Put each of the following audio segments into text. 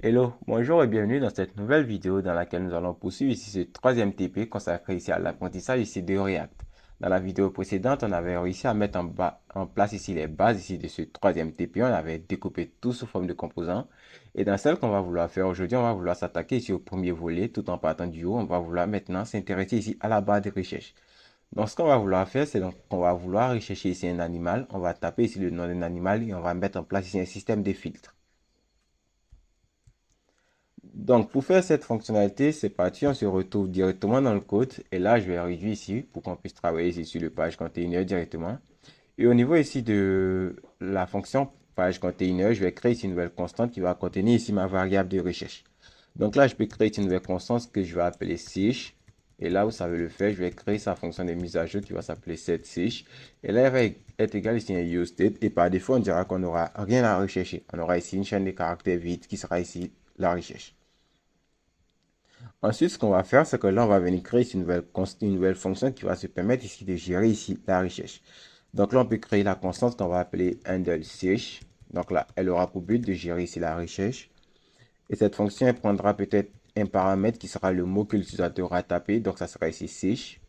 Hello, bonjour et bienvenue dans cette nouvelle vidéo dans laquelle nous allons poursuivre ici ce troisième TP consacré ici à l'apprentissage ici de React. Dans la vidéo précédente, on avait réussi à mettre en place ici les bases ici de ce troisième TP. On avait découpé tout sous forme de composants. Et dans celle qu'on va vouloir faire aujourd'hui, on va vouloir s'attaquer ici au premier volet tout en partant du haut. On va vouloir maintenant s'intéresser ici à la barre de recherche. Donc ce qu'on va vouloir faire, c'est donc qu'on va vouloir rechercher ici un animal. On va taper ici le nom d'un animal et on va mettre en place ici un système de filtres. Donc, pour faire cette fonctionnalité, c'est parti, on se retrouve directement dans le code. Et là, je vais réduire ici pour qu'on puisse travailler ici sur le page container directement. Et au niveau ici de la fonction page container, je vais créer ici une nouvelle constante qui va contenir ici ma variable de recherche. Donc là, je peux créer une nouvelle constante que je vais appeler search. Et là, vous savez le faire, je vais créer sa fonction de mise à jour qui va s'appeler setSearch. Et là, elle va être égale ici à un useState. Et par défaut, on dira qu'on n'aura rien à rechercher. On aura ici une chaîne de caractères vide qui sera ici la recherche. Ensuite, ce qu'on va faire, c'est que là, on va venir créer une nouvelle fonction qui va se permettre ici de gérer ici la recherche. Donc là, on peut créer la constante qu'on va appeler handle search. Donc là, elle aura pour but de gérer ici la recherche. Et cette fonction, elle prendra peut-être un paramètre qui sera le mot que l'utilisateur aura tapé. Donc ça sera ici search.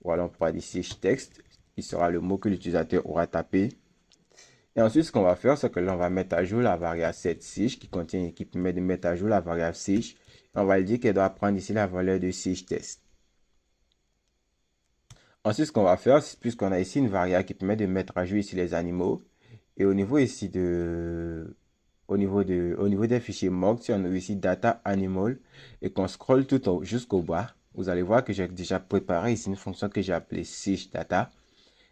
Ou alors on pourra dire search text, qui sera le mot que l'utilisateur aura tapé. Et ensuite, ce qu'on va faire, c'est que là, on va mettre à jour la variable setSearch qui permet de mettre à jour la variable search. On va lui dire qu'elle doit prendre ici la valeur de search test. Ensuite, ce qu'on va faire, puisqu'on a ici une variable qui permet de mettre à jour ici les animaux, et au niveau ici au niveau des fichiers mock, si on a ici data animal et qu'on scrolle jusqu'au bas, vous allez voir que j'ai déjà préparé ici une fonction que j'ai appelée search data.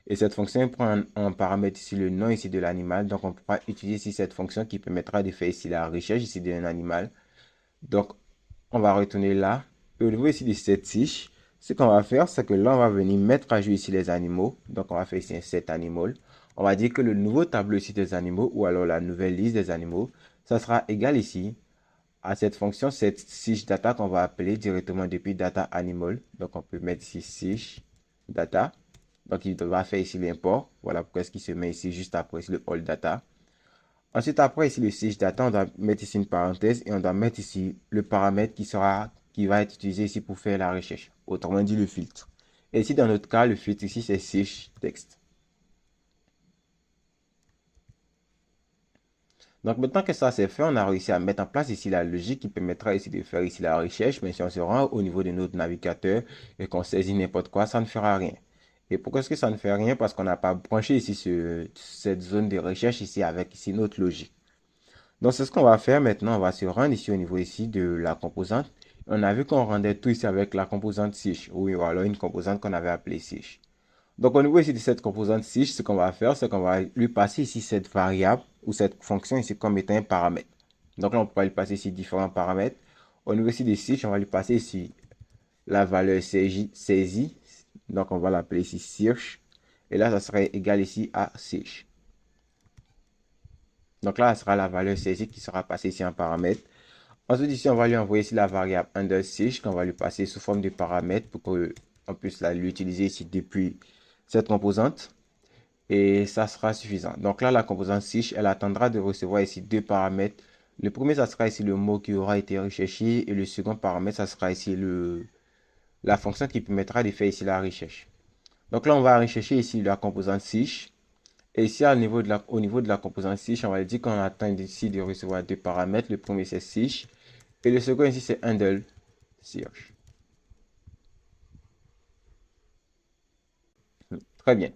Et cette fonction prend en paramètre ici le nom ici de l'animal. Donc, on pourra utiliser ici cette fonction qui permettra de faire ici la recherche ici d'un animal. Donc, on va retourner là. Et au niveau ici de cette fiche, ce qu'on va faire, c'est que là, on va venir mettre à jour ici les animaux. Donc, on va faire ici un set animal. On va dire que le nouveau tableau ici des animaux, ou alors la nouvelle liste des animaux, ça sera égal ici à cette fonction, cette fiche data qu'on va appeler directement depuis data animal. Donc, on peut mettre ici fiche data. Donc, il va faire ici l'import. Voilà pourquoi est-ce qu'il se met ici juste après ici le all data. Ensuite, après ici le siège data, on doit mettre ici une parenthèse et on doit mettre ici le paramètre qui va être utilisé ici pour faire la recherche. Autrement dit, le filtre. Et ici, dans notre cas, le filtre ici, c'est siège texte. Donc, maintenant que ça c'est fait, on a réussi à mettre en place ici la logique qui permettra ici de faire ici la recherche. Mais si on se rend au niveau de notre navigateur et qu'on saisit n'importe quoi, ça ne fera rien. Et pourquoi est-ce que ça ne fait rien? Parce qu'on n'a pas branché ici cette zone de recherche ici avec ici notre logique. Donc, c'est ce qu'on va faire maintenant. On va se rendre ici au niveau ici de la composante. On a vu qu'on rendait tout ici avec la composante sich. Oui, ou alors une composante qu'on avait appelée sich. Donc, au niveau ici de cette composante sich, ce qu'on va faire, c'est qu'on va lui passer ici cette variable ou cette fonction ici comme étant un paramètre. Donc là, on pourra lui passer ici différents paramètres. Au niveau ici de sich, on va lui passer ici la valeur saisie. Donc, on va l'appeler ici search. Et là, ça serait égal ici à sich. Donc là, ça sera la valeur saisie qui sera passée ici en paramètre. Ensuite, ici, on va lui envoyer ici la variable underSearch qu'on va lui passer sous forme de paramètre pour qu'on puisse l'utiliser ici depuis cette composante. Et ça sera suffisant. Donc là, la composante search, elle attendra de recevoir ici deux paramètres. Le premier, ça sera ici le mot qui aura été recherché. Et le second paramètre, ça sera ici la fonction qui permettra de faire ici la recherche. Donc là, on va rechercher ici la composante search. Et ici, au niveau de la composante search, on va dire qu'on attend ici de recevoir deux paramètres. Le premier, c'est search. Et le second ici, c'est handle search. Très bien.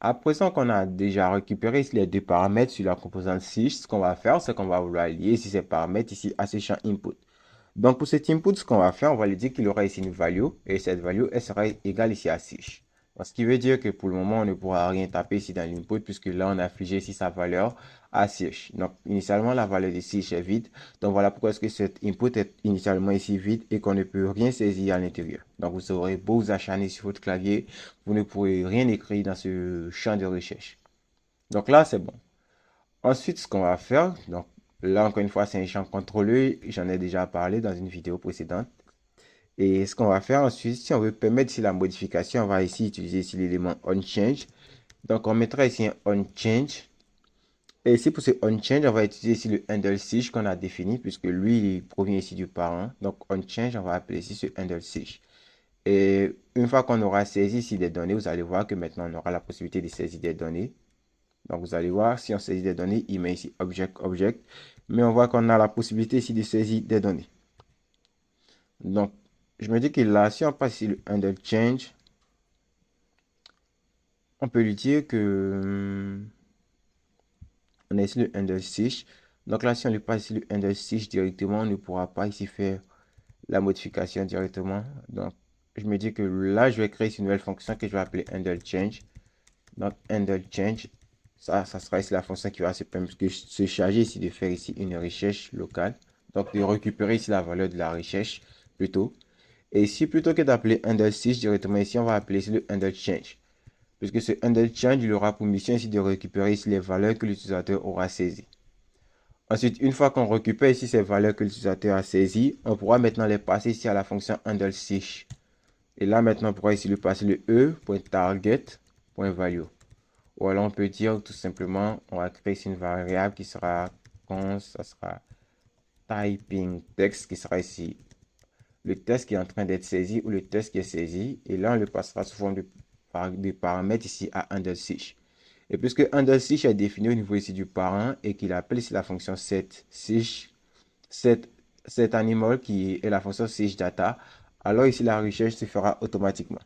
À présent qu'on a déjà récupéré ici les deux paramètres sur la composante search, ce qu'on va faire, c'est qu'on va vouloir lier ici ces paramètres ici à ce champ input. Donc pour cet input, ce qu'on va faire, on va lui dire qu'il aura ici une value et cette value, elle sera égale ici à search. Ce qui veut dire que pour le moment, on ne pourra rien taper ici dans l'input puisque là, on a figé ici sa valeur à search. Donc initialement, la valeur de search est vide. Donc voilà pourquoi est-ce que cet input est initialement ici vide et qu'on ne peut rien saisir à l'intérieur. Donc vous aurez beau vous acharner sur votre clavier, vous ne pourrez rien écrire dans ce champ de recherche. Donc là, c'est bon. Ensuite, ce qu'on va faire, donc là encore une fois, c'est un champ contrôlé. J'en ai déjà parlé dans une vidéo précédente. Et ce qu'on va faire ensuite, si on veut permettre ici la modification, on va ici utiliser ici l'élément onChange. Donc on mettra ici un onChange. Et ici, pour ce onChange, on va utiliser ici le handle siege qu'on a défini, puisque lui, il provient ici du parent. Donc, onChange, on va appeler ici ce handle siege. Et une fois qu'on aura saisi ici des données, vous allez voir que maintenant, on aura la possibilité de saisir des données. Donc, vous allez voir, si on saisit des données, il met ici object, object. Mais on voit qu'on a la possibilité ici de saisir des données. Donc, je me dis que là, si on passe ici le handle change, on peut lui dire que on a ici le handle siege. Donc là, si on lui passe ici le handle siege directement, on ne pourra pas ici faire la modification directement. Donc, je me dis que là, je vais créer une nouvelle fonction que je vais appeler handle change. Donc, handle change, ça sera ici la fonction qui va se charger ici de faire ici une recherche locale. Donc, de récupérer ici la valeur de la recherche plutôt. Et ici, plutôt que d'appeler handle siege directement ici, on va appeler ici le handle change. Puisque ce handle change, il aura pour mission ici de récupérer ici les valeurs que l'utilisateur aura saisies. Ensuite, une fois qu'on récupère ici ces valeurs que l'utilisateur a saisies, on pourra maintenant les passer ici à la fonction handle siege. Et là, maintenant, on pourra ici lui passer le e.target.value. Ou alors, on peut dire tout simplement, on va créer ici une variable qui sera ça sera typing text, qui sera ici le test qui est en train d'être saisi ou le test qui est saisi. Et là, on le passera sous forme de paramètres ici à handle siege. Et puisque handle siege est défini au niveau ici du parent et qu'il appelle ici la fonction setSiege, set animal qui est la fonction siege data, alors ici la recherche se fera automatiquement.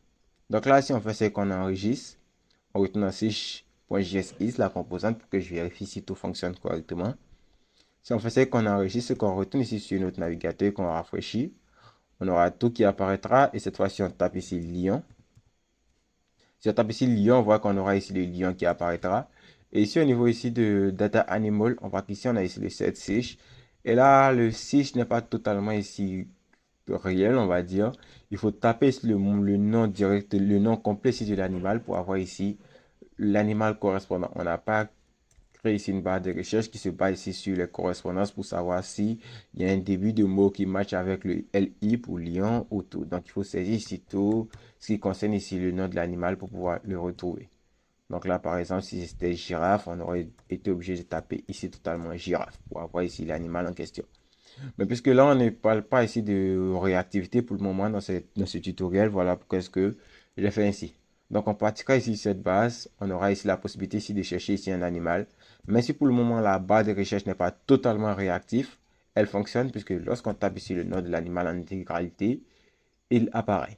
Donc là, si on fait ce qu'on enregistre, on retourne dans siege.js la composante pour que je vérifie si tout fonctionne correctement. Si on fait ce qu'on enregistre, qu'on retourne ici sur notre navigateur, qu'on rafraîchit, on aura tout qui apparaîtra et cette fois-ci on tape ici lion. Si on tape ici lion, on voit qu'on aura ici le lion qui apparaîtra. Et ici au niveau ici de data animal, on voit qu'ici on a ici le set siege. Et là, le siege n'est pas totalement ici réel, on va dire. Il faut taper ici le nom direct, le nom complet ici de l'animal pour avoir ici l'animal correspondant. On n'a pas créé ici une barre de recherche qui se base ici sur les correspondances pour savoir si il y a un début de mot qui match avec le LI pour lion ou tout. Donc, il faut saisir ici tout ce qui concerne ici le nom de l'animal pour pouvoir le retrouver. Donc là, par exemple, si c'était girafe, on aurait été obligé de taper ici totalement girafe pour avoir ici l'animal en question. Mais puisque là, on ne parle pas ici de réactivité pour le moment dans ce tutoriel, voilà pourquoi est-ce que je l'ai fait ainsi. Donc, on pratiquera ici cette base. On aura ici la possibilité ici de chercher ici un animal. Mais si pour le moment, la barre de recherche n'est pas totalement réactive, elle fonctionne puisque lorsqu'on tape ici le nom de l'animal en intégralité, il apparaît.